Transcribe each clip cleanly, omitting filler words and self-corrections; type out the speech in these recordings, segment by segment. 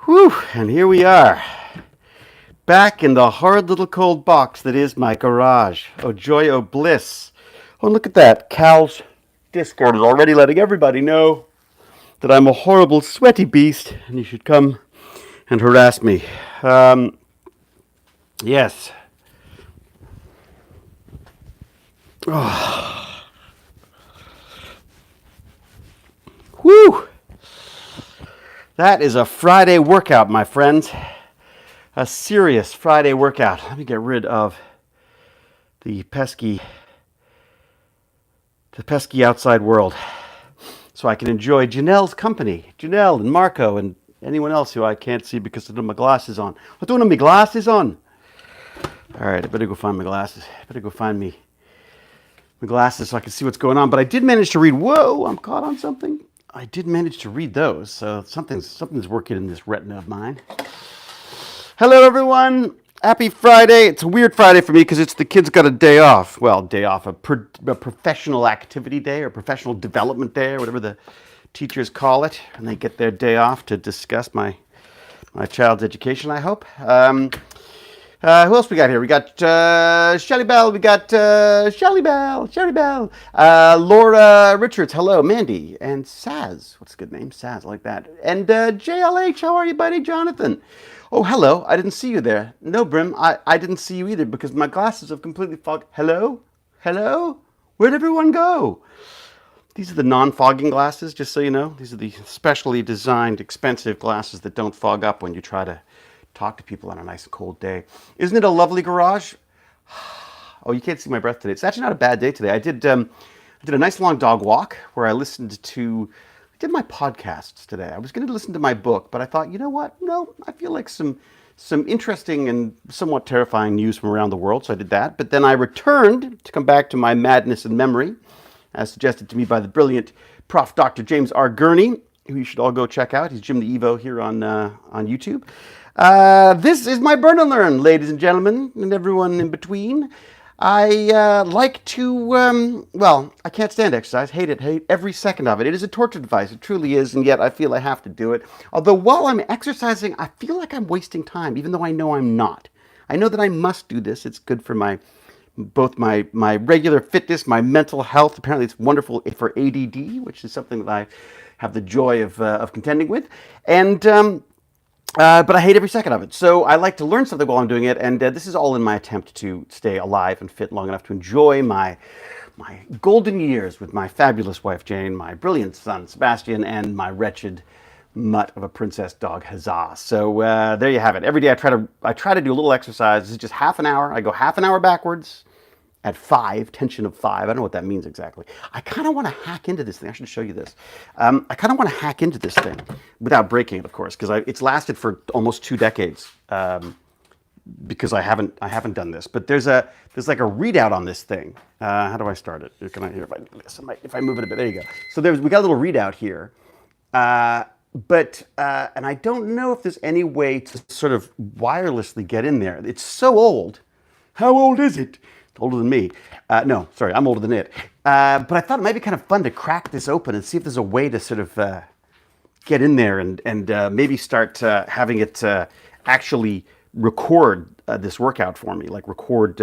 Whew, and here we are, back in the hard little cold box that is my garage. Oh joy, oh bliss. Oh, look at that. Cal's Discord is already letting everybody know that I'm a horrible sweaty beast and you should come and harass me. Yes. Oh. Whew. That is a Friday workout, my friends. A serious Friday workout. Let me get rid of the pesky outside world so I can enjoy Janelle's company. Janelle and Marco and anyone else who I can't see because I don't have my glasses on. I don't have my glasses on. All right, I better go find my glasses. I better go find my glasses so I can see what's going on. But I did manage to read. Whoa, I'm caught on something. I did manage to read those, so something's working in this retina of mine. Hello, everyone. Happy Friday. It's a weird Friday for me because it's the kids got a day off. Well, day off, a professional activity day or professional development day or whatever the teachers call it. And they get their day off to discuss my child's education, I hope. Who else we got here? We got Shelly Bell. We got Shelly Bell. Laura Richards. Hello, Mandy. And Saz. What's a good name? Saz, I like that. And JLH. How are you, buddy? Jonathan. Oh, hello. I didn't see you there. No, Brim. I didn't see you either because my glasses have completely fogged. Hello? Hello? Where'd everyone go? These are the non-fogging glasses, just so you know. These are the specially designed, expensive glasses that don't fog up when you try to talk to people on a nice cold day. Isn't it a lovely garage? Oh, you can't see my breath today. It's actually not a bad day today. I did a nice long dog walk where I did my podcasts today. I was going to listen to my book, but I thought, you know what? No, I feel like some interesting and somewhat terrifying news from around the world, so I did that. But then I returned to come back to my madness and memory, as suggested to me by the brilliant Prof. Dr. James R. Gurney, who you should all go check out. He's Jim the Evo here on YouTube. This is my Burn&Learn, ladies and gentlemen, and everyone in between. I like to, I can't stand exercise. Hate every second of it. It is a torture device. It truly is, and yet I feel I have to do it. Although while I'm exercising, I feel like I'm wasting time, even though I know I'm not. I know that I must do this. It's good for both my regular fitness, my mental health. Apparently it's wonderful for ADD, which is something that I have the joy of contending with. And but I hate every second of it. So I like to learn something while I'm doing it, and this is all in my attempt to stay alive and fit long enough to enjoy my golden years with my fabulous wife Jane, my brilliant son Sebastian, and my wretched mutt of a princess dog Huzzah. So there you have it. Every day I try to do a little exercise. This is just half an hour. I go half an hour backwards at 5, tension of 5. I don't know what that means exactly. I kind of want to hack into this thing. I should show you this. I kind of want to hack into this thing without breaking it, of course, because it's lasted for almost 2 decades. Because I haven't done this. But there's like a readout on this thing. How do I start it? Can I hear if I do this? If I move it a bit, there you go. So we got a little readout here. And I don't know if there's any way to sort of wirelessly get in there. It's so old. How old is it? Older than me. No, sorry, I'm older than it. But I thought it might be kind of fun to crack this open and see if there's a way to sort of get in there and maybe start having it actually record this workout for me, like record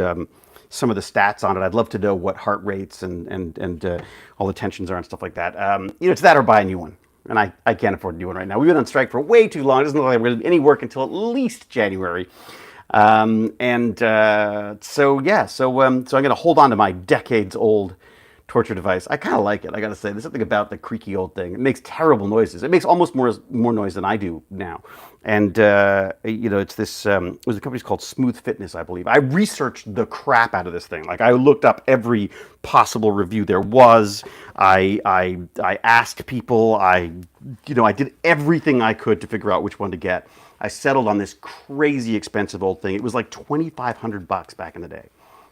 some of the stats on it. I'd love to know what heart rates and all the tensions are and stuff like that. It's that or buy a new one. And I can't afford a new one right now. We've been on strike for way too long. It doesn't look like we're going to do any work until at least January. So I'm going to hold on to my decades-old torture device. I kind of like it, I got to say. There's something about the creaky old thing. It makes terrible noises. It makes almost more noise than I do now. And, it's this, it was a company called Smooth Fitness, I believe. I researched the crap out of this thing. Like, I looked up every possible review there was. I asked people. I did everything I could to figure out which one to get. I settled on this crazy expensive old thing. It was like $2,500 back in the day,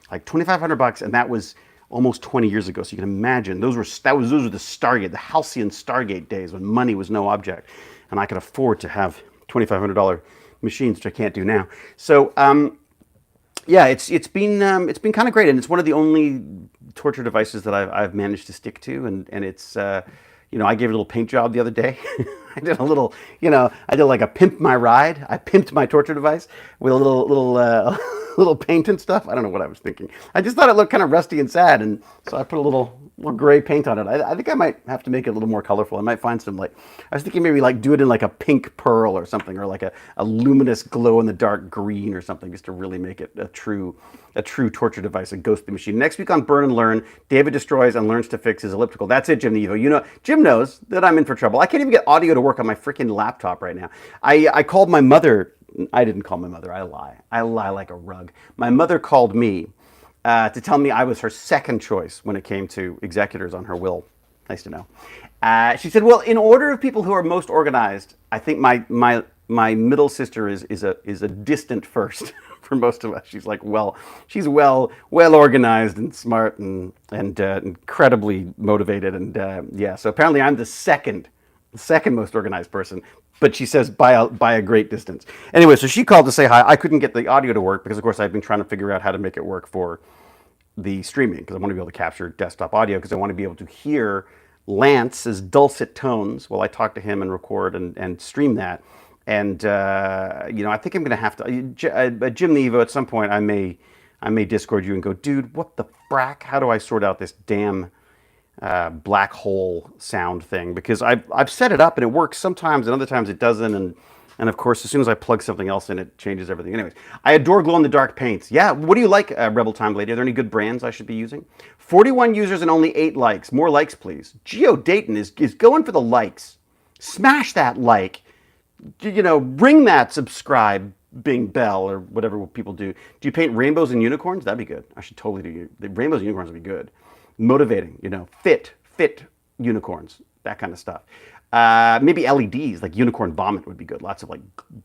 like $2,500, and that was almost 20 years ago. So you can imagine those were the Stargate, the halcyon Stargate days when money was no object, and I could afford to have $2,500 machines, which I can't do now. So it's been kind of great, and it's one of the only torture devices that I've managed to stick to, and it's I gave it a little paint job the other day. I did a little, I did like a pimp my ride. I pimped my torture device with a little paint and stuff. I don't know what I was thinking. I just thought it looked kind of rusty and sad, and so I put a little gray paint on it. I think I might have to make it a little more colorful. I might find some I was thinking maybe do it in like a pink pearl or something, or like a luminous glow in the dark green or something, just to really make it a true torture device, a ghostly machine. Next week on Burn and Learn, David destroys and learns to fix his elliptical. That's it, Jim Nevo. Jim knows that I'm in for trouble. I can't even get audio to work on my freaking laptop right now. I called my mother. I didn't call my mother. I lie. I lie like a rug. My mother called me to tell me I was her second choice when it came to executors on her will. Nice to know. She said, well, in order of people who are most organized, I think my middle sister is a distant first for most of us. She's she's well organized and smart and incredibly motivated. And so apparently I'm the second most organized person, but she says by a great distance. Anyway, so she called to say hi. I couldn't get the audio to work because, of course, I've been trying to figure out how to make it work for the streaming, because I want to be able to capture desktop audio, because I want to be able to hear Lance's dulcet tones while I talk to him and record and stream that. And I think I'm going to have to, Jim Nevo, at some point I may Discord you and go, dude, what the frack? How do I sort out this damn black hole sound thing? Because I've set it up and it works sometimes, and other times it doesn't. And of course, as soon as I plug something else in, it changes everything. Anyways, I adore glow-in-the-dark paints. Yeah, what do you like, Rebel Time Lady? Are there any good brands I should be using? 41 users and only 8 likes. More likes, please. Geo Dayton is going for the likes. Smash that like. Ring that subscribe bing bell or whatever people do. Do you paint rainbows and unicorns? That'd be good. I should totally do the rainbows and unicorns would be good. Motivating, fit unicorns, that kind of stuff. Maybe LEDs, like unicorn vomit would be good. Lots of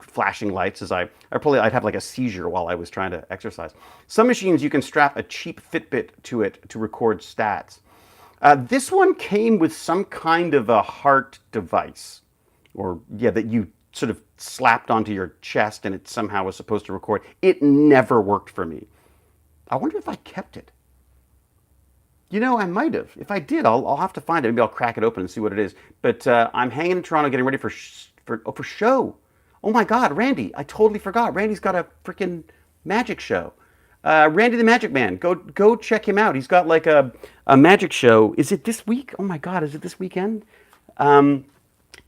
flashing lights I'd have like a seizure while I was trying to exercise. Some machines you can strap a cheap Fitbit to it to record stats. This one came with some kind of a heart device, that you sort of slapped onto your chest and it somehow was supposed to record. It never worked for me. I wonder if I kept it. I might have. If I did, I'll have to find it. Maybe I'll crack it open and see what it is. But I'm hanging in Toronto getting ready for show. Oh my God, Randy! I totally forgot. Randy's got a freaking magic show. Randy the Magic Man. Go check him out. He's got like a magic show. Is it this week? Oh my God, is it this weekend?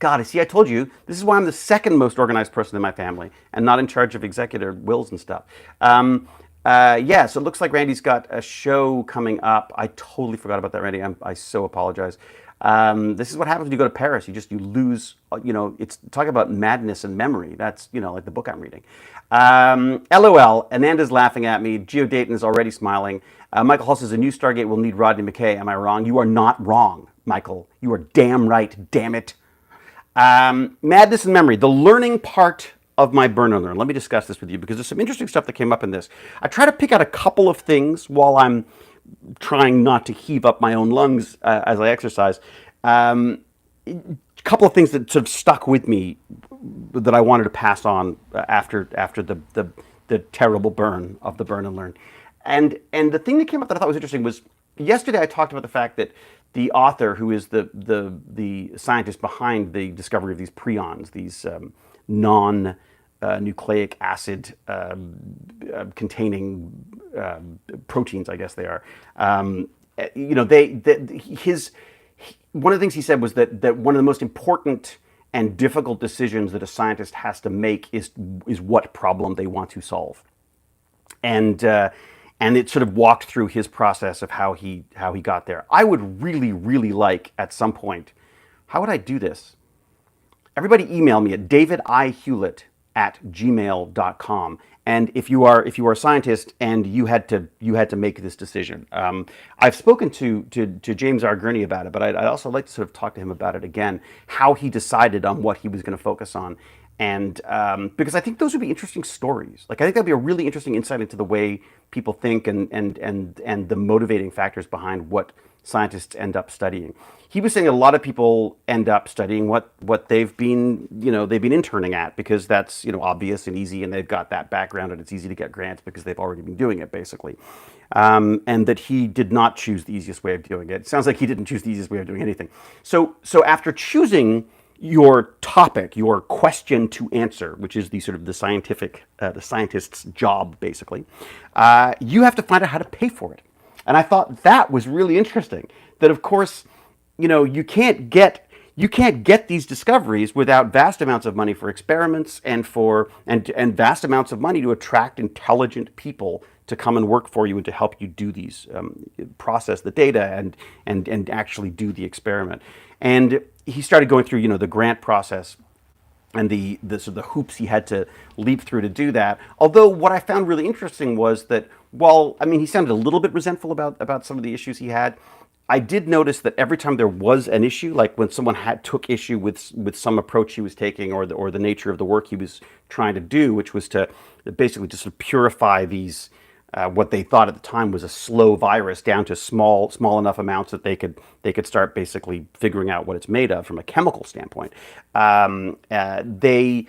God, see, I told you, this is why I'm the second most organized person in my family and not in charge of executor wills and stuff. So it looks like Randy's got a show coming up. I totally forgot about that, Randy. I so apologize. This is what happens when you go to Paris. You lose, it's talking about madness and memory. That's, like the book I'm reading. LOL, Ananda's laughing at me. Geo Dayton is already smiling. Michael Hall says, a new Stargate will need Rodney McKay. Am I wrong? You are not wrong, Michael. You are damn right, damn it. Madness and memory, the learning part of my Burn and Learn. Let me discuss this with you because there's some interesting stuff that came up in this. I try to pick out a couple of things while I'm trying not to heave up my own lungs as I exercise. A couple of things that sort of stuck with me that I wanted to pass on after the terrible burn of the Burn and Learn. And the thing that came up that I thought was interesting was yesterday I talked about the fact that the author, who is the scientist behind the discovery of these prions, these non-nucleic acid containing proteins, I guess they are. One of the things he said was that one of the most important and difficult decisions that a scientist has to make is what problem they want to solve, and it sort of walked through his process of how he got there. I would really, really like at some point, how would I do this? Everybody email me at davidihewlett@gmail.com. And if you are a scientist and you had to make this decision, I've spoken to James R. Gurney about it, but I'd also like to sort of talk to him about it again, how he decided on what he was going to focus on, and because I think those would be interesting stories. I think that'd be a really interesting insight into the way people think and the motivating factors behind what scientists end up studying. He was saying a lot of people end up studying what they've been, they've been interning at, because that's, obvious and easy, and they've got that background, and it's easy to get grants because they've already been doing it, basically. And that he did not choose the easiest way of doing it. It sounds like he didn't choose the easiest way of doing anything. So after choosing your topic, your question to answer, which is the sort of the scientist's job, basically, you have to find out how to pay for it. And I thought that was really interesting. That, of course, you can't get these discoveries without vast amounts of money for experiments and vast amounts of money to attract intelligent people to come and work for you and to help you do these, process the data and actually do the experiment. And he started going through, the grant process and the sort of the hoops he had to leap through to do that. Although what I found really interesting was that he sounded a little bit resentful about some of the issues he had. I did notice that every time there was an issue, like when someone took issue with some approach he was taking or the nature of the work he was trying to do, which was to basically just sort of purify these, what they thought at the time was a slow virus down to small enough amounts that they could start basically figuring out what it's made of from a chemical standpoint. The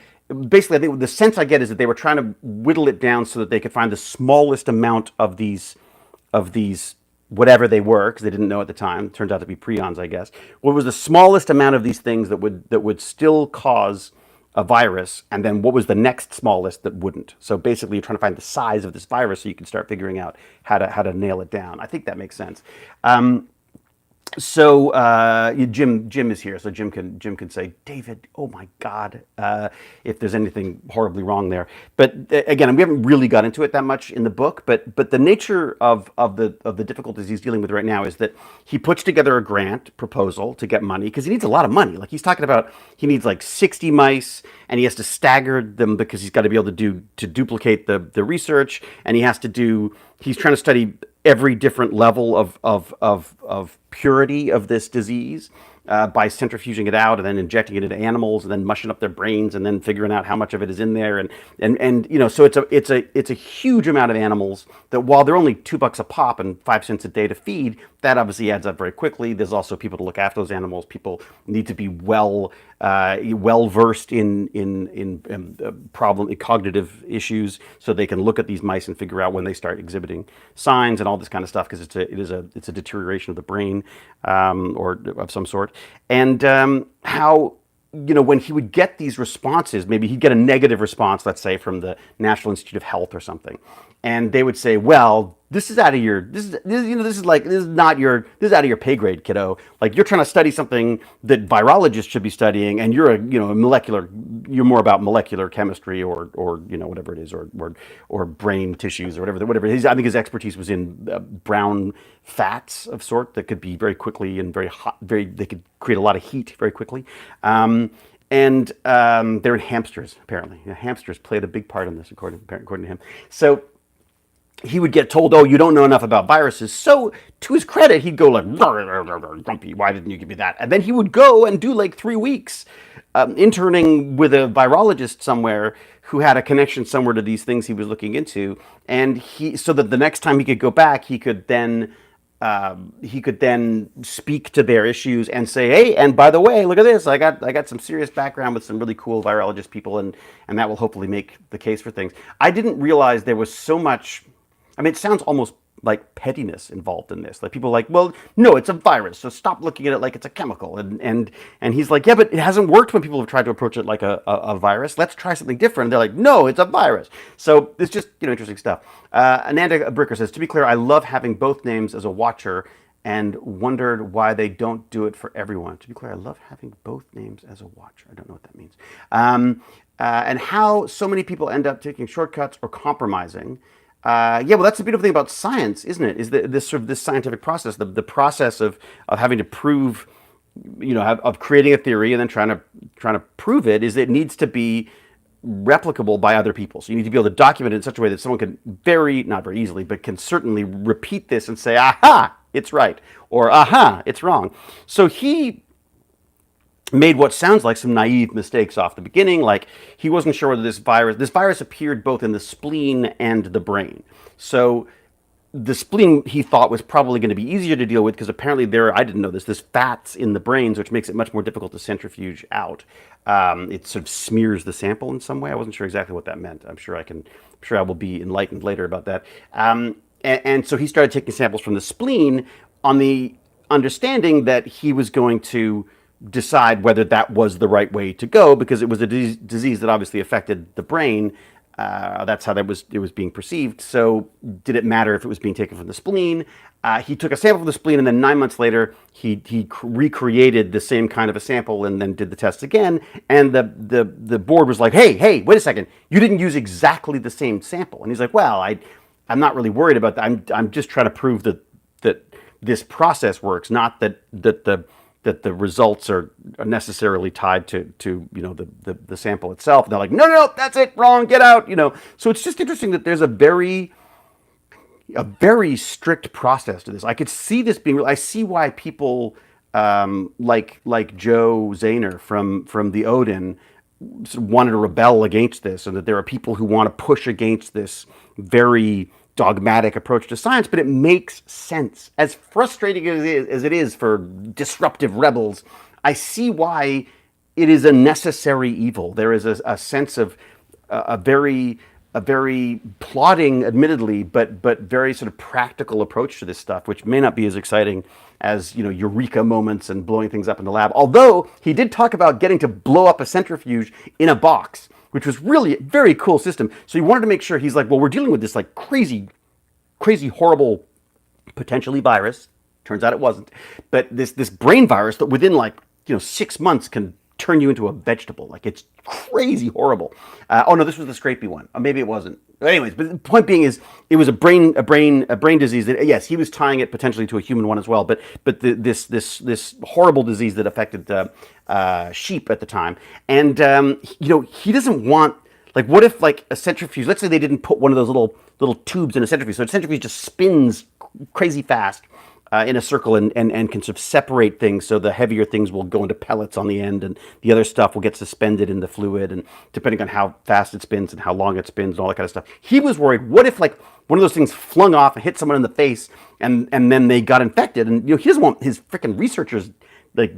sense I get is that they were trying to whittle it down so that they could find the smallest amount of these whatever they were, because they didn't know at the time. It turns out to be prions, I guess. What was the smallest amount of these things that would still cause a virus, and then what was the next smallest that wouldn't? So basically, you're trying to find the size of this virus so you can start figuring out how to nail it down. I think that makes sense. Jim is here, so Jim can say, David, oh my God, if there's anything horribly wrong there. But again, we haven't really got into it that much in the book. But the nature of the difficulties he's dealing with right now is that he puts together a grant proposal to get money, because he needs a lot of money. Like he's talking about, he needs like 60 mice, and he has to stagger them because he's got to be able to duplicate the research, and he's trying to study every different level of purity of this disease by centrifuging it out and then injecting it into animals and then mushing up their brains and then figuring out how much of it is in there and so it's a huge amount of animals that, while they're only $2 a pop and 5 cents a day to feed, that obviously adds up very quickly. There's also people to look after those animals. People need to be well versed in cognitive issues, so they can look at these mice and figure out when they start exhibiting signs and all this kind of stuff, because it's a deterioration of the brain or of some sort. And how, when he would get these responses, maybe he'd get a negative response, let's say from the National Institute of Health or something, and they would say, well, this is out of your out of your pay grade, kiddo. Like, you're trying to study something that virologists should be studying, and you're you're more about molecular chemistry or whatever it is, or brain tissues or whatever it is. I think his expertise was in brown fats of sort that could be very quickly and very hot, they could create a lot of heat very quickly. And they're in hamsters, apparently. Hamsters played a big part in this, according to him. So he would get told, oh, you don't know enough about viruses. So to his credit, he'd go like, grumpy, why didn't you give me that? And then he would go and do like 3 weeks interning with a virologist somewhere who had a connection somewhere to these things he was looking into. And so that the next time he could go back, he could then speak to their issues and say, hey, and by the way, look at this. I got some serious background with some really cool virologist people, and that will hopefully make the case for things. I didn't realize there was so much. I mean, it sounds almost like pettiness involved in this. Like, people are like, well, no, it's a virus, so stop looking at it like it's a chemical. And he's like, yeah, but it hasn't worked when people have tried to approach it like a virus. Let's try something different. And they're like, no, it's a virus. So it's just, interesting stuff. Ananda Bricker says, to be clear, I love having both names as a watcher and wondered why they don't do it for everyone. To be clear, I love having both names as a watcher. I don't know what that means. And how so many people end up taking shortcuts or compromising. Well, that's the beautiful thing about science, isn't it? Is this scientific process, the process of having to prove, of creating a theory and then trying to prove it, is it needs to be replicable by other people. So you need to be able to document it in such a way that someone can not very easily, but can certainly repeat this and say, aha, it's right, or aha, it's wrong. So he made what sounds like some naive mistakes off the beginning. Like, he wasn't sure whether this virus appeared both in the spleen and the brain. So the spleen he thought was probably going to be easier to deal with because apparently I didn't know this, there's fats in the brains, which makes it much more difficult to centrifuge out. It sort of smears the sample in some way. I wasn't sure exactly what that meant. I'm sure I will be enlightened later about that. And so he started taking samples from the spleen on the understanding that he was going to decide whether that was the right way to go because it was a disease that obviously affected the brain. That's how it was being perceived. So did it matter if it was being taken from the spleen? He took a sample from the spleen, and then 9 months later, he recreated the same kind of a sample and then did the test again. And the board was like, hey, wait a second, you didn't use exactly the same sample. And he's like, well, I'm not really worried about that. I'm just trying to prove that this process works, not that the results are necessarily tied to the sample itself. And they're like, no, that's it, wrong, get out, So it's just interesting that there's a very strict process to this. I could see this being. I see why people like Joe Zahner from the Odin wanted to rebel against this, and that there are people who want to push against this very dogmatic approach to science, but it makes sense. As frustrating as it is for disruptive rebels, I see why it is a necessary evil. There is a sense of a very plodding, admittedly, but very sort of practical approach to this stuff, which may not be as exciting as eureka moments and blowing things up in the lab. Although he did talk about getting to blow up a centrifuge in a box, which was really a very cool system. So he wanted to make sure, he's like, well, we're dealing with this like crazy, horrible, potentially virus. Turns out it wasn't. But this brain virus that within 6 months can turn you into a vegetable. Like, it's crazy horrible. Oh no, this was the scrapey one. Or maybe it wasn't. Anyways, but the point being is, it was a brain disease that, yes, he was tying it potentially to a human one as well. But this horrible disease that affected sheep at the time, and he doesn't want, like, what if a centrifuge? Let's say they didn't put one of those little tubes in a centrifuge, so the centrifuge just spins crazy fast in a circle and can sort of separate things, so the heavier things will go into pellets on the end, and the other stuff will get suspended in the fluid, and depending on how fast it spins and how long it spins and all that kind of stuff. He was worried, what if one of those things flung off and hit someone in the face, and then they got infected, and he doesn't want his freaking researchers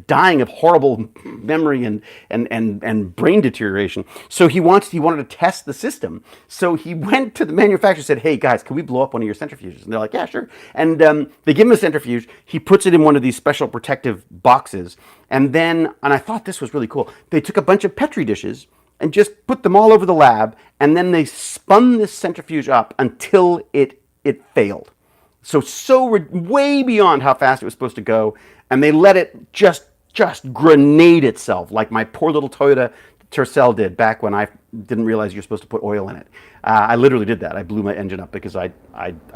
dying of horrible memory and brain deterioration. So he wanted to test the system. So he went to the manufacturer and said, hey guys, can we blow up one of your centrifuges? And they're like, yeah, sure. And they give him a centrifuge. He puts it in one of these special protective boxes. And I thought this was really cool, they took a bunch of Petri dishes and just put them all over the lab. And then they spun this centrifuge up until it failed. So way beyond how fast it was supposed to go. And they let it just grenade itself, like my poor little Toyota Tercel did back when I didn't realize you're supposed to put oil in it. I literally did that. I blew my engine up because I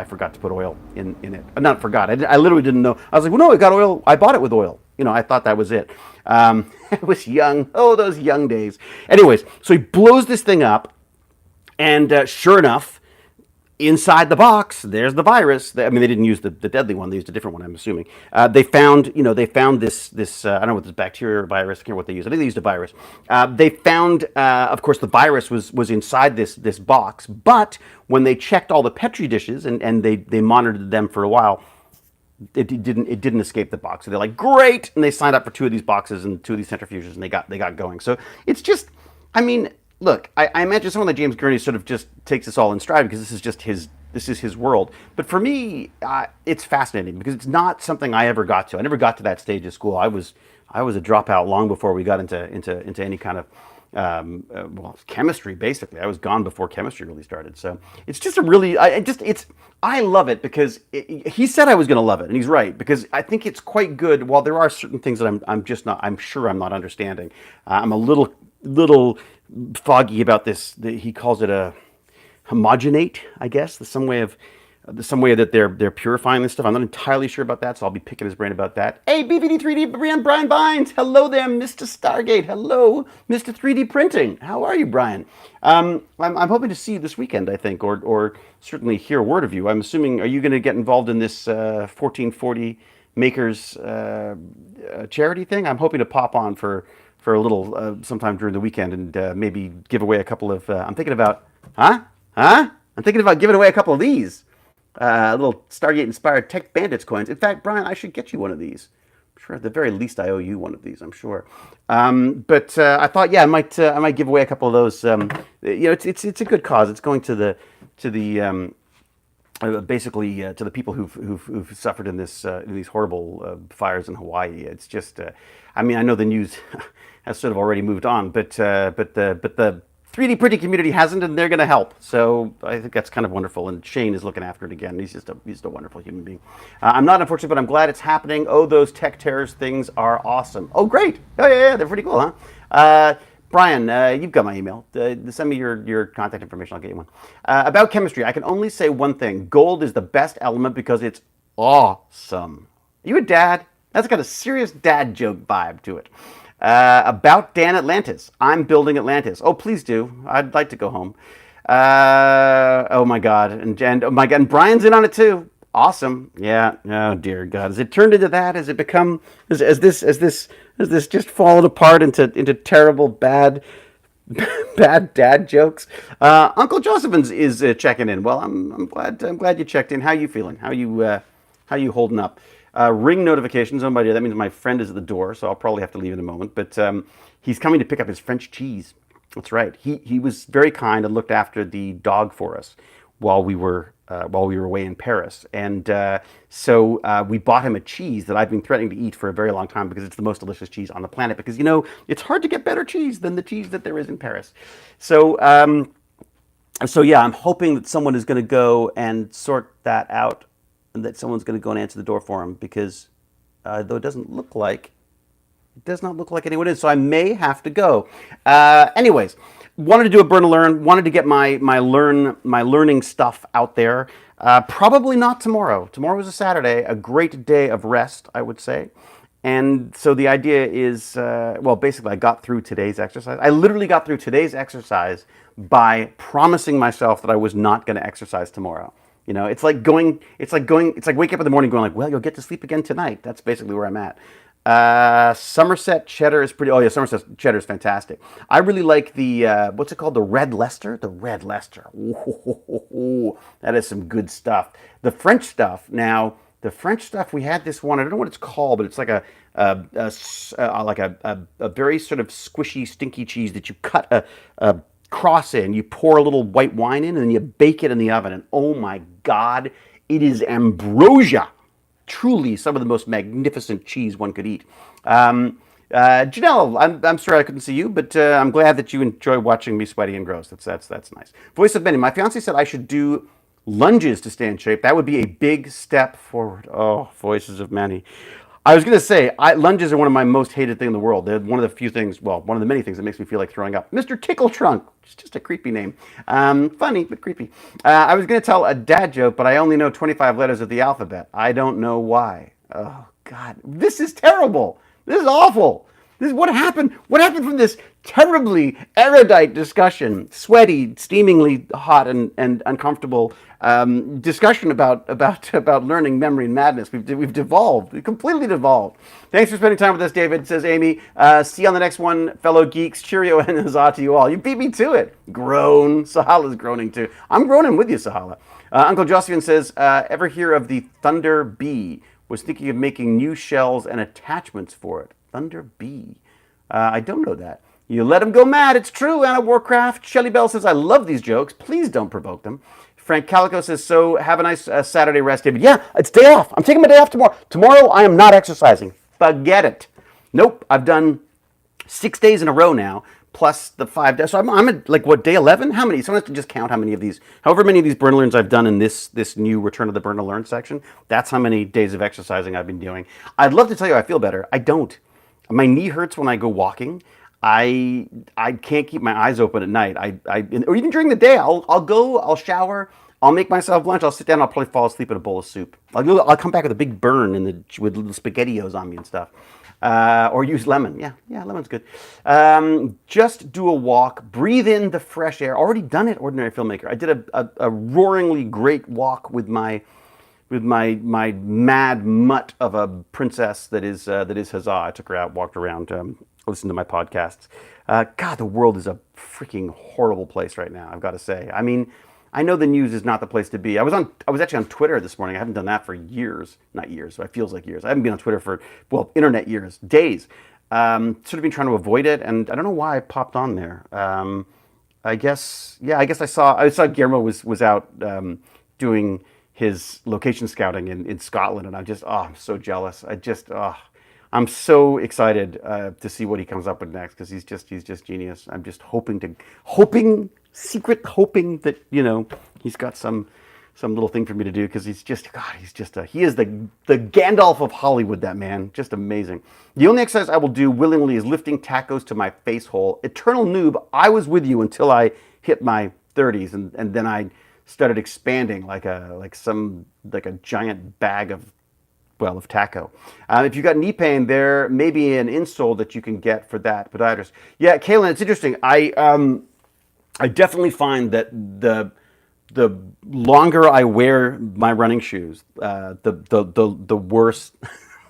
forgot to put oil in it. Not forgot. I literally didn't know. I was like, well, no, it got oil. I bought it with oil. I thought that was it. I was young. Oh, those young days. Anyways, so he blows this thing up, and sure enough, inside the box, there's the virus. They didn't use the deadly one. They used a different one, I'm assuming. They found this I don't know what this bacteria or virus, I can't remember what they used. I think they used a virus. They found, of course, the virus was inside this box. But when they checked all the Petri dishes and they monitored them for a while, it didn't escape the box. So they're like, great, and they signed up for 2 of these boxes and 2 of these centrifuges, and they got going. So it's just, look, I imagine someone like James Gurney sort of just takes this all in stride because this is his world. But for me, it's fascinating because it's not something I ever got to. I never got to that stage of school. I was a dropout long before we got into any kind of chemistry. Basically, I was gone before chemistry really started. So it's just I love it because he said I was going to love it, and he's right, because I think it's quite good. While there are certain things that I'm sure I'm not understanding. I'm a little foggy about this. He calls it a homogenate, I guess. There's some way that they're purifying this stuff. I'm not entirely sure about that, so I'll be picking his brain about that. Hey, BVD3D, Brian Bynes. Hello there, Mr. Stargate. Hello, Mr. 3D Printing. How are you, Brian? I'm hoping to see you this weekend, I think, or certainly hear a word of you. I'm assuming, are you going to get involved in this 1440 Makers charity thing? I'm hoping to pop on for a little sometime during the weekend and maybe give away a couple of, I'm thinking about giving away a couple of these. Little Stargate-inspired Tech Bandits coins. In fact, Brian, I should get you one of these. I'm sure at the very least I owe you one of these, I'm sure. But I thought, yeah, I might give away a couple of those. It's a good cause. It's going to the basically to the people who've suffered in these horrible fires in Hawaii. It's just, I mean, I know the news has sort of already moved on, but the 3D printing community hasn't, and they're going to help. So I think that's kind of wonderful. And Shane is looking after it again. He's just a wonderful human being. I'm not, unfortunately, but I'm glad it's happening. Oh, those tech terrors things are awesome. Oh, great. Oh, yeah, they're pretty cool, huh? Brian, you've got my email. Send me your contact information. I'll get you one. About chemistry, I can only say one thing. Gold is the best element because it's awesome. Are you a dad? That's got a serious dad joke vibe to it. About Dan Atlantis. I'm building Atlantis. Oh, please do. I'd like to go home. Oh my God, and oh my God, and Brian's in on it too. Awesome. Yeah. Oh dear God. Has it turned into that? Has it become? Has this just fallen apart into terrible bad dad jokes? Uncle Josephins is checking in. Well, I'm glad you checked in. How you feeling? How you holding up? Ring notifications. Oh my dear, that means my friend is at the door, so I'll probably have to leave in a moment. But he's coming to pick up his French cheese. That's right. He was very kind and looked after the dog for us while we were away in Paris, and so we bought him a cheese that I've been threatening to eat for a very long time because it's the most delicious cheese on the planet. Because it's hard to get better cheese than the cheese that there is in Paris. So yeah, I'm hoping that someone is going to go and sort that out, and that someone's going to go and answer the door for him because though it does not look like anyone is, so I may have to go. Anyways, wanted to do a burn and learn. Wanted to get my learning stuff out there. Probably not tomorrow. Tomorrow is a Saturday, a great day of rest, I would say. And so the idea is, well, basically, I got through today's exercise. I literally got through today's exercise by promising myself that I was not going to exercise tomorrow. It's like waking up in the morning going like, well, you'll get to sleep again tonight. That's basically where I'm at. Somerset cheddar is pretty. Oh yeah, Somerset cheddar is fantastic. I really like the what's it called? The Red Leicester. The Red Leicester. Ooh, that is some good stuff. The French stuff. Now, the French stuff. We had this one. I don't know what it's called, but it's like a very sort of squishy, stinky cheese that you cut a cross in. You pour a little white wine in, and then you bake it in the oven. And oh my God, it is ambrosia. Truly some of the most magnificent cheese one could eat. Janelle, I'm sorry I couldn't see you, but I'm glad that you enjoy watching me sweaty and gross. That's nice. Voice of many. My fiance said I should do lunges to stay in shape. That would be a big step forward. Oh, voices of many. I was going to say, lunges are one of my most hated things in the world. They're one of the few things, well, one of the many things that makes me feel like throwing up. Mr. Tickle Trunk. It's just a creepy name. Funny, but creepy. I was going to tell a dad joke, but I only know 25 letters of the alphabet. I don't know why. Oh, God. This is terrible. This is awful. This is what happened. What happened from this terribly erudite discussion, sweaty, steamingly hot and uncomfortable discussion about learning, memory, and madness. We've devolved. We've completely devolved. Thanks for spending time with us, David, says Amy. See you on the next one, fellow geeks. Cheerio and huzzah to you all. You beat me to it. Groan. Sahala's groaning too. I'm groaning with you, Sahala. Uncle Josian says, ever hear of the Thunder Bee? Was thinking of making new shells and attachments for it. Thunder Bee. I don't know that. You let them go mad. It's true, Anna Warcraft. Shelly Bell says, I love these jokes. Please don't provoke them. Frank Calico says, so have a nice Saturday rest, David. Yeah, it's day off. I'm taking my day off tomorrow. Tomorrow, I am not exercising. Forget it. Nope, I've done 6 days in a row now, plus the 5 days. So I'm at, like, what, day 11? How many? Someone has to just count how many of these, however many of these Burn&Learns I've done in this new Return of the Burn&Learn section. That's how many days of exercising I've been doing. I'd love to tell you I feel better. I don't. My knee hurts when I go walking. I can't keep my eyes open at night. Or even during the day, I'll shower, I'll make myself lunch, I'll sit down, I'll probably fall asleep in a bowl of soup. I'll come back with a big burn with little SpaghettiOs on me and stuff. Or use lemon. Yeah, lemon's good. Just do a walk, breathe in the fresh air. Already done it, Ordinary Filmmaker. I did a roaringly great walk with my mad mutt of a princess that is Huzzah. I took her out, walked around, listened to my podcasts. God, the world is a freaking horrible place right now, I've got to say. I mean, I know the news is not the place to be. I was actually on Twitter this morning. I haven't done that for years, not years, but it feels like years. I haven't been on Twitter for, well, internet years, days. Sort of been trying to avoid it, and I don't know why I popped on there. I guess I saw Guillermo was out doing his location scouting in Scotland, and I'm so jealous. I'm so excited to see what he comes up with next, because he's just genius. I'm just hoping that he's got some little thing for me to do, because he is the Gandalf of Hollywood. That man, just amazing. The only exercise I will do willingly is lifting tacos to my face hole. Eternal noob, I was with you until I hit my 30s, and then I started expanding like a giant bag of taco. If you've got knee pain, there may be an insole that you can get for that. Podiatrist. Yeah, Kaylin, it's interesting. I definitely find that the longer I wear my running shoes, the worse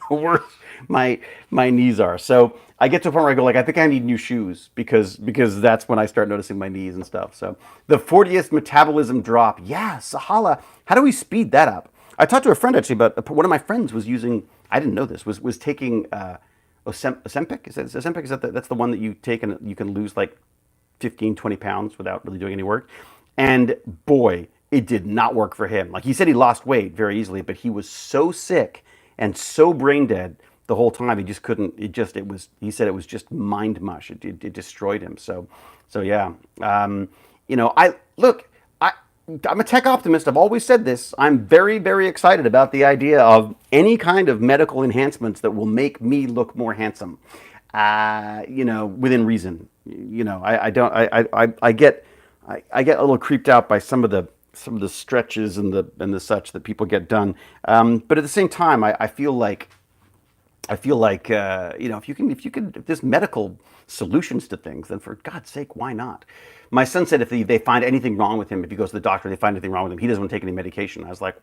worse my knees are. So I get to a point where I go I think I need new shoes, because that's when I start noticing my knees and stuff. So the 40th metabolism drop. Yeah, Sahala. How do we speed that up? I talked to a friend actually about, one of my friends was using, I didn't know this, was taking Ozempic. Is that Ozempic? Is that's the one that you take and you can lose 15, 20 pounds without really doing any work? And boy, it did not work for him. He said he lost weight very easily, but he was so sick and so brain dead the whole time. He just couldn't, he said it was just mind mush. It destroyed him. So yeah. I'm a tech optimist. I've always said this. I'm very, very excited about the idea of any kind of medical enhancements that will make me look more handsome, within reason. I get a little creeped out by some of the stretches and the such that people get done. But at the same time, I feel like if there's medical solutions to things, then for God's sake, why not? My son said if they find anything wrong with him, if he goes to the doctor, they find anything wrong with him, he doesn't want to take any medication. I was like,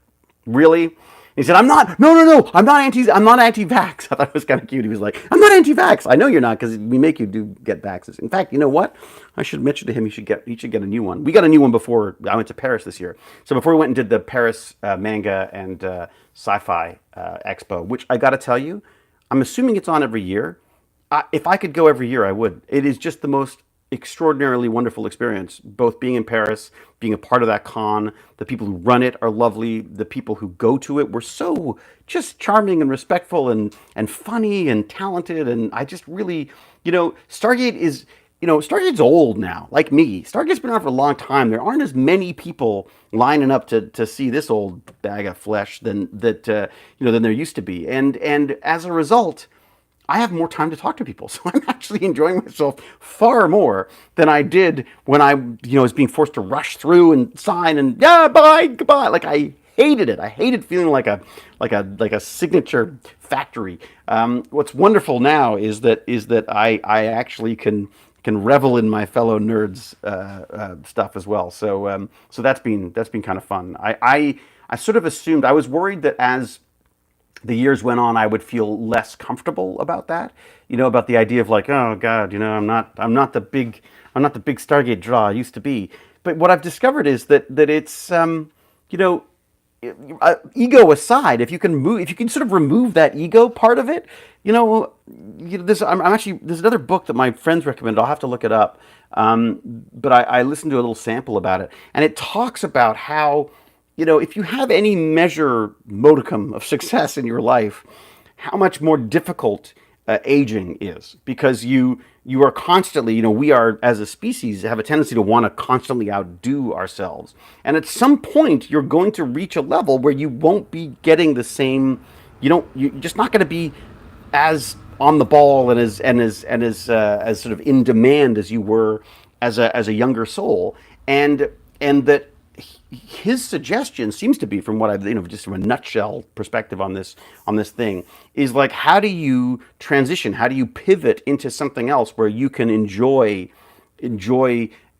really? He said, no, I'm not anti-vax. I thought it was kind of cute. He was like, I'm not anti-vax. I know you're not, because we make you get vaxes. In fact, you know what? I should mention to him he should get a new one. We got a new one before I went to Paris this year. So before we went and did the Paris manga and sci-fi expo, which I got to tell you, I'm assuming it's on every year. If I could go every year, I would. It is just the most extraordinarily wonderful experience, both being in Paris, being a part of that con. The people who run it are lovely. The people who go to it were so just charming and respectful and funny and talented. And I just really, Stargate's old now, like me. Stargate's been around for a long time. There aren't as many people lining up to see this old bag of flesh than there used to be. And as a result, I have more time to talk to people. So I'm actually enjoying myself far more than I did when I was being forced to rush through and sign and bye, goodbye. I hated it. I hated feeling like a signature factory. What's wonderful now is that I actually can revel in my fellow nerds stuff as well. So that's been kind of fun. I sort of assumed, I was worried that as the years went on, I would feel less comfortable about that. About the idea of oh God, I'm not the big Stargate draw I used to be. But what I've discovered is that it's ego aside, if you can sort of remove that ego part of it, there's another book that my friends recommended. I'll have to look it up. But I listened to a little sample about it, and it talks about how, if you have any modicum of success in your life, how much more difficult aging is, because you are constantly, we are as a species have a tendency to want to constantly outdo ourselves, and at some point you're going to reach a level where you won't be getting the same. You're just not going to be as on the ball and as sort of in demand as you were as a younger soul, and that his suggestion seems to be, from what I've, just from a nutshell perspective on this thing, is how do you transition? How do you pivot into something else where you can enjoy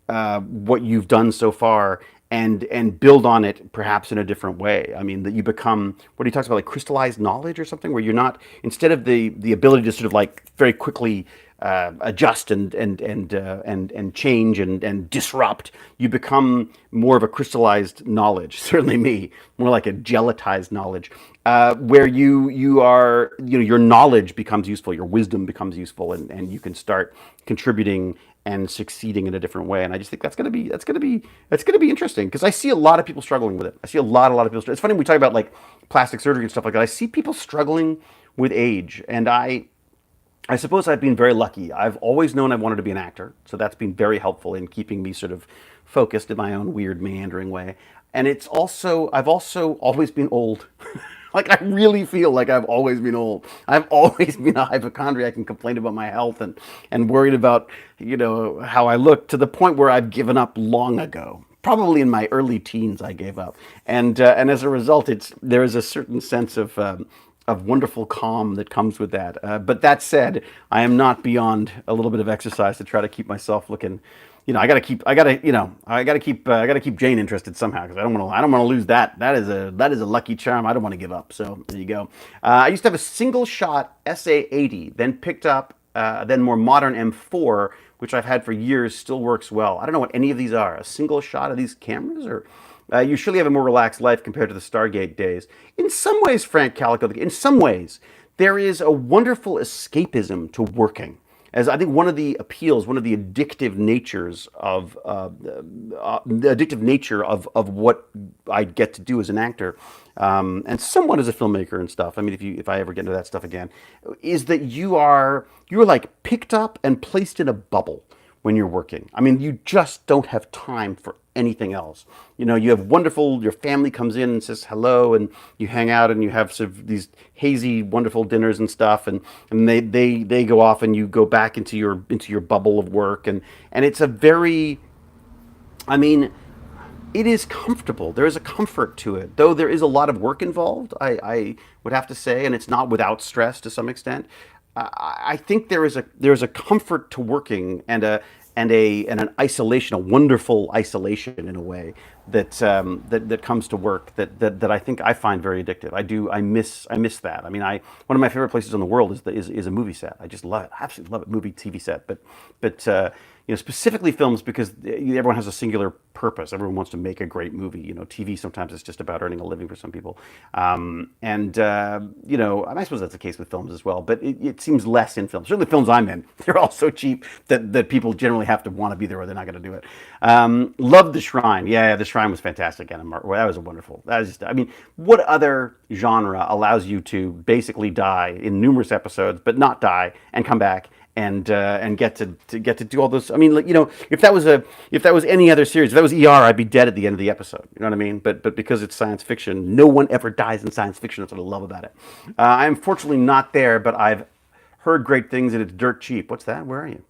what you've done so far and build on it perhaps in a different way. I mean, that you become, what he talks about, like crystallized knowledge or something, where you're not, instead of the ability to sort of like very quickly adjust and change and disrupt, you become more of a crystallized knowledge. Certainly me, more like a gelatized knowledge, where you are, your knowledge becomes useful, your wisdom becomes useful, and you can start contributing and succeeding in a different way. And I just think that's going to be interesting, because I see a lot of people struggling with it. I see a lot of people. It's funny when we talk about like plastic surgery and stuff like that. I see people struggling with age, and I suppose I've been very lucky. I've always known I wanted to be an actor, so that's been very helpful in keeping me sort of focused in my own weird meandering way. And I've also always been old. Like, I really feel like I've always been old. I've always been a hypochondriac and complained about my health and worried about, how I look, to the point where I've given up long ago. Probably in my early teens, I gave up. And as a result, there is a certain sense of wonderful calm that comes with that. But that said, I am not beyond a little bit of exercise to try to keep myself looking. I gotta keep Jane interested somehow, because I don't want to lose that. That is a lucky charm. I don't want to give up. So there you go. I used to have a single shot SA80, then picked up then more modern M4, which I've had for years, still works well. I don't know what any of these are. A single shot of these cameras, or you surely have a more relaxed life compared to the Stargate days. In some ways, Frank Calico, in some ways, there is a wonderful escapism to working. As I think one of the appeals, one of the addictive natures of what I get to do as an actor, and somewhat as a filmmaker and stuff. I mean, if I ever get into that stuff again, is that you're like picked up and placed in a bubble when you're working. I mean, you just don't have time for anything else. You have your family comes in and says hello, and you hang out and you have sort of these hazy, wonderful dinners and stuff, and they go off and you go back into your bubble of work, and it's a very, I mean, it is comfortable. There is a comfort to it, though there is a lot of work involved, I would have to say, and it's not without stress to some extent. I think there is a comfort to working, and an isolation, a wonderful isolation in a way that comes to work that I think I find very addictive. I miss that. I mean, one of my favorite places in the world is a movie set. I just love it. I absolutely love it. Movie, TV set, but specifically films, because everyone has a singular purpose. Everyone wants to make a great movie. TV sometimes is just about earning a living for some people, and I suppose that's the case with films as well. But it seems less in films. Certainly, films I'm in, they're all so cheap that people generally have to want to be there, or they're not going to do it. Loved The Shrine. Yeah, The Shrine was fantastic, and that was wonderful. That was just, I mean, what other genre allows you to basically die in numerous episodes, but not die and come back and get to do all those? I mean, if that was any other series, if that was ER, I'd be dead at the end of the episode. You know what I mean? But because it's science fiction, no one ever dies in science fiction. That's what I love about it. I'm fortunately not there, but I've heard great things, and it's dirt cheap. What's that? Where are you?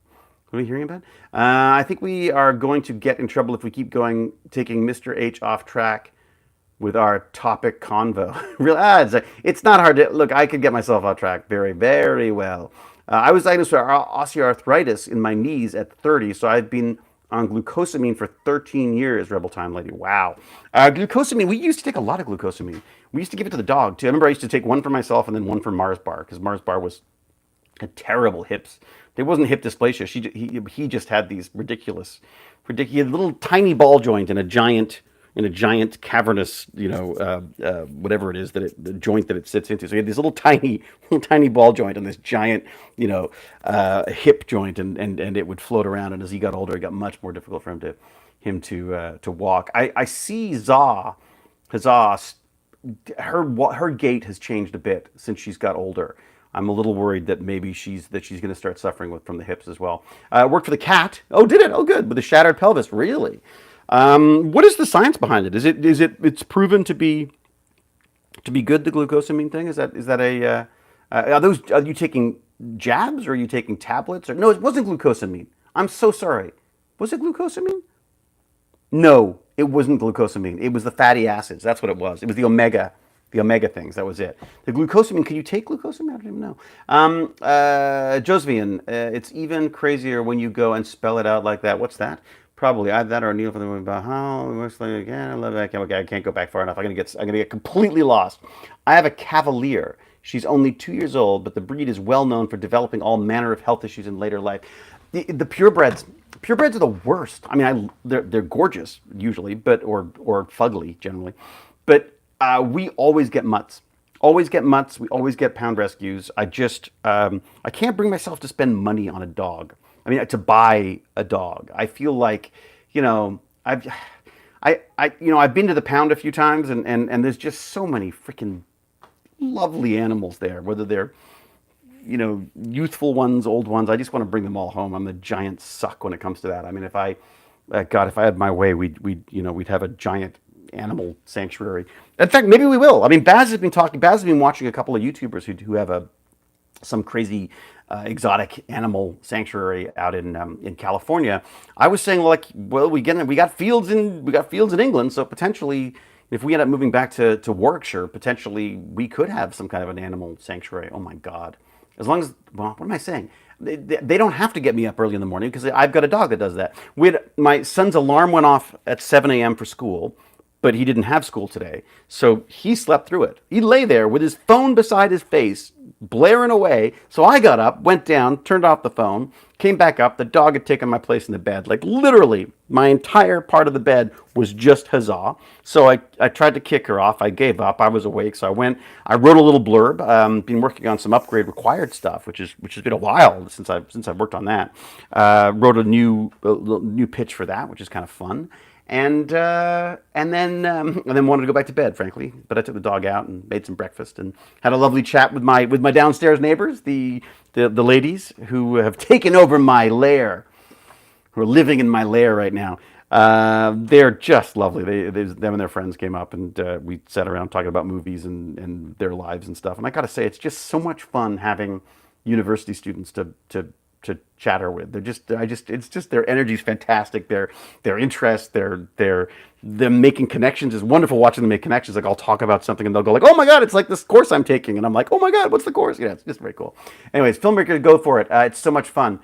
What are we hearing about? I think we are going to get in trouble if we keep taking Mr. H off track with our topic convo. It's not hard to look. I could get myself off track very, very well. I was diagnosed with osteoarthritis in my knees at 30, so I've been on glucosamine for 13 years, Rebel Time Lady. Wow. Glucosamine, we used to take a lot of glucosamine. We used to give it to the dog, too. I remember I used to take one for myself and then one for Mars Bar, because Mars Bar had terrible hips. There wasn't hip dysplasia. He just had these ridiculous, little tiny ball joint in a giant cavernous, whatever it is the joint that it sits into. So he had this little tiny ball joint on this giant, hip joint, and it would float around. And as he got older, it got much more difficult for him to walk. I see her gait has changed a bit since she's got older. I'm a little worried that maybe she's going to start suffering from the hips as well. Worked for the cat. Oh, did it? Oh, good. With a shattered pelvis. Really? What is the science behind it? It's proven to be good, the glucosamine thing? Is that are you taking jabs, or are you taking tablets? Or no, it wasn't glucosamine. I'm so sorry. Was it glucosamine? No, it wasn't glucosamine. It was the fatty acids. That's what it was. It was the omega things. That was it. The glucosamine. Can you take glucosamine? I don't even know. Josephine, it's even crazier when you go and spell it out like that. What's that? Probably either that or a needle for the movie about how much like again. I love it. Okay, I can't go back far enough. I'm gonna get completely lost. I have a Cavalier. She's only 2 years old, but the breed is well known for developing all manner of health issues in later life. The purebreds are the worst. I mean, they're gorgeous usually, but or fugly generally, but we always get mutts. Always get mutts. We always get pound rescues. I can't bring myself to spend money on a dog. I mean, to buy a dog. I feel like, you know, I've been to the pound a few times, and there's just so many freaking lovely animals there. Whether they're, youthful ones, old ones. I just want to bring them all home. I'm a giant suck when it comes to that. I mean, God, if I had my way, we'd have a giant animal sanctuary. In fact, maybe we will. I mean, Baz has been watching a couple of YouTubers who have some crazy exotic animal sanctuary out in California. I was saying, like, well, we got fields in England, so potentially, if we end up moving back to Warwickshire, potentially we could have some kind of an animal sanctuary. Oh my God! As long as, well, what am I saying? They don't have to get me up early in the morning because I've got a dog that does that. My son's alarm went off at 7 a.m. for school, but he didn't have school today, so he slept through it. He lay there with his phone beside his face, blaring away. So I got up, went down, turned off the phone, came back up. The dog had taken my place in the bed. Like, literally, my entire part of the bed was just huzzah. So I tried to kick her off. I gave up. I was awake, so I wrote a little blurb. Been working on some upgrade required stuff, which has been a while since I've worked on that. Wrote a new pitch for that, which is kind of fun. And then wanted to go back to bed, frankly. But I took the dog out and made some breakfast and had a lovely chat with my downstairs neighbors, the ladies who have taken over my lair, who are living in my lair right now. They're just lovely. Them and their friends came up, and we sat around talking about movies and their lives and stuff. And I got to say, it's just so much fun having university students to chatter with. It's just their energy's fantastic. Their interest, their them making connections is wonderful. Watching them make connections, like I'll talk about something and they'll go like, "Oh my God, it's like this course I'm taking," and I'm like, "Oh my God, what's the course?" Yeah, it's just very cool. Anyways, filmmaker, go for it. It's so much fun.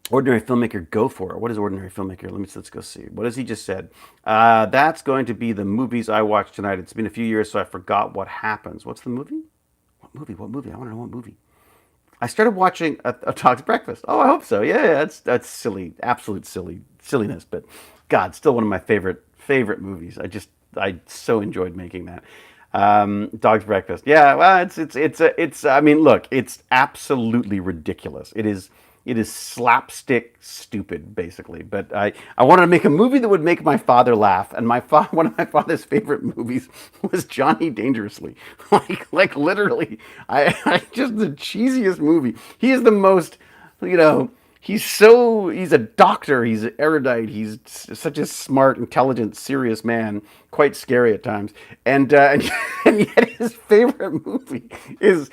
Ordinary filmmaker, go for it. What is ordinary filmmaker? Let's go see. What has he just said? That's going to be the movies I watched tonight. It's been a few years, so I forgot what happens. What's the movie? What movie? I want to know what movie. I started watching a Dog's Breakfast. Oh, I hope so. Yeah, that's silly, absolute silliness. But God, still one of my favorite movies. I so enjoyed making that. Dog's Breakfast. Yeah, well, it's. I mean, look, it's absolutely ridiculous. It is slapstick stupid, basically. But I wanted to make a movie that would make my father laugh, and one of my father's favorite movies was Johnny Dangerously. Like literally, I just the cheesiest movie. He is the most, he's a doctor, he's erudite, he's such a smart, intelligent, serious man, quite scary at times. And yet his favorite movie is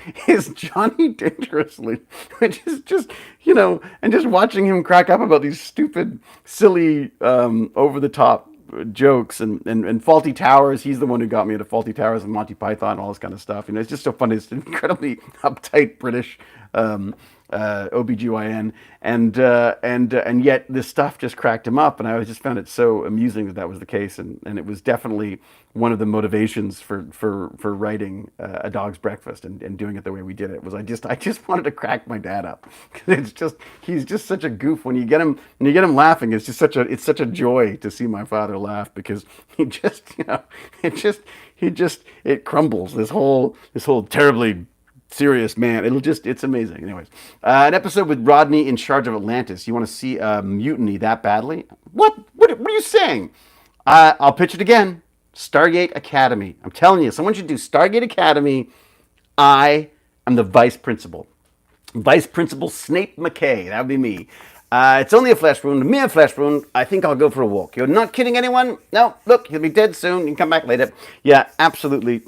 Johnny Dangerously, which is just, and just watching him crack up about these stupid, silly, over the top jokes and Faulty Towers. He's the one who got me into Faulty Towers and Monty Python and all this kind of stuff. It's just so funny. It's incredibly uptight British OBGYN, and yet this stuff just cracked him up, and I just found it so amusing that was the case, and it was definitely one of the motivations for writing A Dog's Breakfast and doing it the way we did it. Was I just wanted to crack my dad up. He's just such a goof. When you get him laughing, it's such a joy to see my father laugh, because it crumbles, this whole terribly serious man. It's amazing. Anyways, an episode with Rodney in charge of Atlantis. You want to see a mutiny that badly? What are you saying? I'll pitch it again. Stargate Academy. I'm telling you, someone should do Stargate Academy. I am the vice principal. Vice Principal Snape McKay. That would be me. It's only a flesh wound, a mere flesh wound. I think I'll go for a walk. You're not kidding anyone? No, look, he'll be dead soon. You can come back later. Yeah, absolutely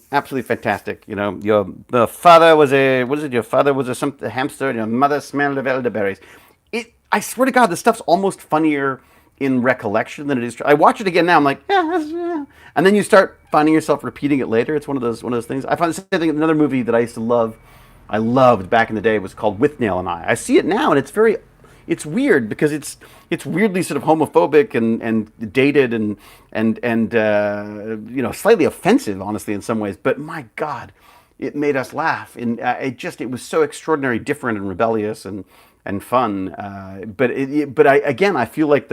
fantastic. The father was your father was a hamster, and your mother smelled of elderberries. I swear to God, this stuff's almost funnier in recollection than it is. I watch it again now. I'm like, yeah. And then you start finding yourself repeating it later. It's one of those things. I find the same thing. Another movie that I used to love, I loved back in the day, was called Withnail and I. I see it now, and it's very it's weird because it's weirdly sort of homophobic and dated and slightly offensive, honestly, in some ways. But my God, it made us laugh, and it was so extraordinary, different, and rebellious, and fun. Again, I feel like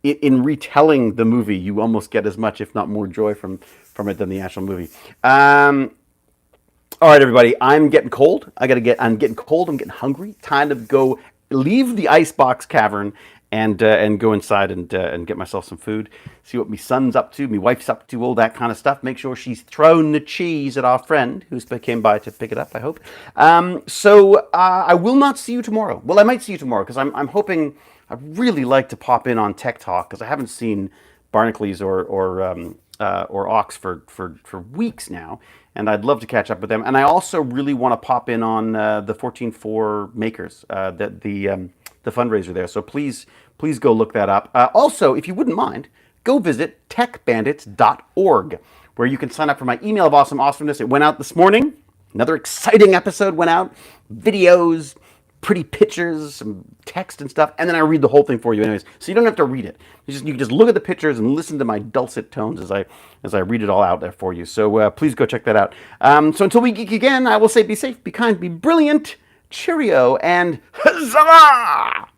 in retelling the movie, you almost get as much, if not more, joy from it than the actual movie. All right, everybody, I'm getting cold. I'm getting cold. I'm getting hungry. Time to go leave the icebox cavern and go inside and get myself some food. See what my son's up to, my wife's up to, all that kind of stuff. Make sure she's thrown the cheese at our friend who came by to pick it up, I hope. I will not see you tomorrow. Well, I might see you tomorrow because I'm hoping. I'd really like to pop in on Tech Talk because I haven't seen Barnacules or Ox for weeks now, and I'd love to catch up with them. And I also really want to pop in on the 14.4 makers, the fundraiser there. So please go look that up. Also, if you wouldn't mind, go visit techbandits.org, where you can sign up for my email of awesomeness. It went out this morning. Another exciting episode went out. Videos, pretty pictures, some text and stuff, and then I read the whole thing for you anyways. So you don't have to read it. You can just look at the pictures and listen to my dulcet tones as I read it all out there for you. So please go check that out. So until we geek again, I will say be safe, be kind, be brilliant, cheerio, and huzzah!